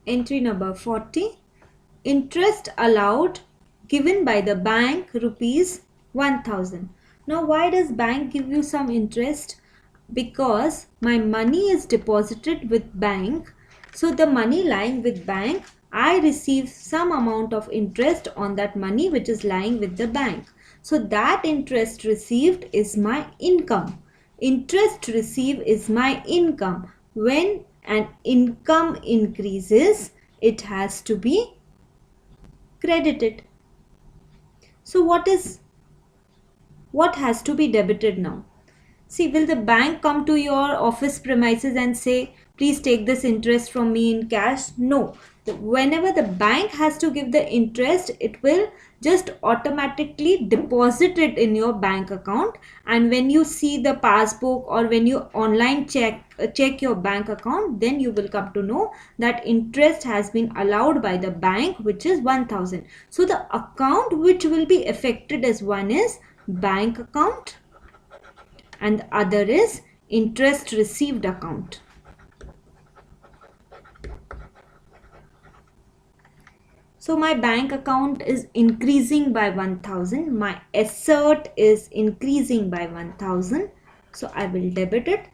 Entry number 40. Interest allowed given by the bank rupees 1000. Now why does bank give you some interest? Because my money is deposited with bank. So the money lying with bank, I receive some amount of interest on that money which is lying with the bank. So that interest received is my income. Interest received is my income. When an income increases, it has to be credited. So what has to be debited now? See, will the bank come to your office premises and say, please take this interest from me in cash? No. Whenever the bank has to give the interest, it will just automatically deposit it in your bank account. And when you see the passbook or when you online check your bank account, then you will come to know that interest has been allowed by the bank, which is 1000. So the account which will be affected as one is bank account, and the other is interest received account. So my bank account is increasing by 1000. My asset is increasing by 1000. So I will debit it.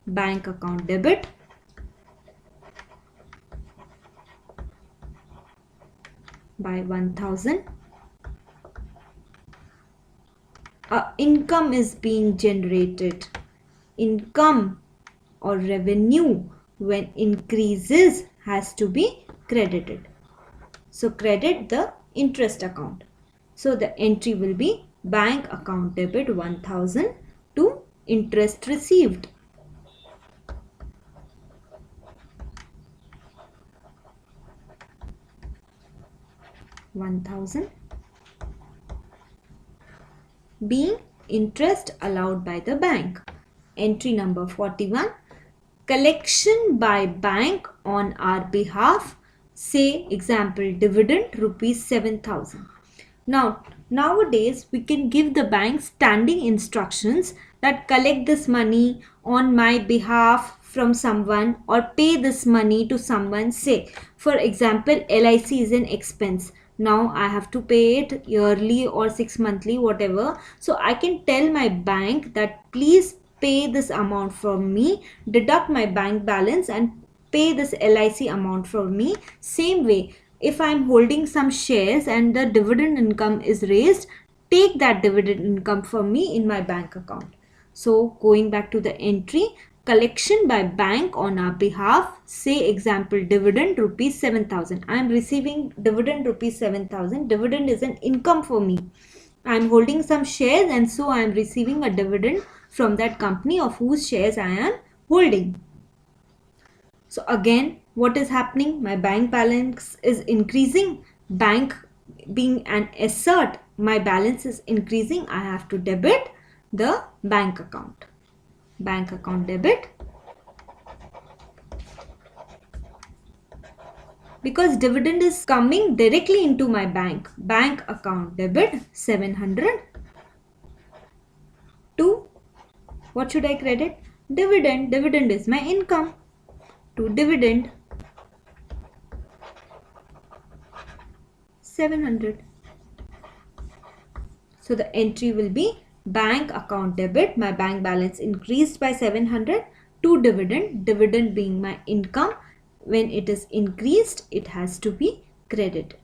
Bank account debit. By 1000. Income is being generated. Income or revenue when increases has to be credited. So credit the interest account. So the entry will be bank account debit 1000 to interest received. $1,000 being interest allowed by the bank. Entry number 41. Collection by bank on our behalf. Say example dividend rupees 7000. Now nowadays we can give the bank standing instructions that collect this money on my behalf from someone or pay this money to someone. Say for example LIC is an expense. Now I have to pay it yearly or 6 monthly, whatever. So I can tell my bank that please pay this amount from me, deduct my bank balance and pay this LIC amount from me. Same way, if I am holding some shares and the dividend income is raised, take that dividend income from me in my bank account. So going back to the entry, collection by bank on our behalf. Say example dividend rupees 7000. I am receiving dividend rupees 7000. Dividend is an income for me. I am holding some shares and so I am receiving a dividend from that company of whose shares I am holding. So again, what is happening? My bank balance is increasing. Bank being an asset, my balance is increasing. I have to debit the bank account. Bank account debit. Because dividend is coming directly into my bank. Bank account debit 700 to what should I credit? Dividend. Dividend is my income. To dividend 700. So the entry will be bank account debit. My bank balance increased by 700 to dividend. Dividend being my income. When it is increased, it has to be credited.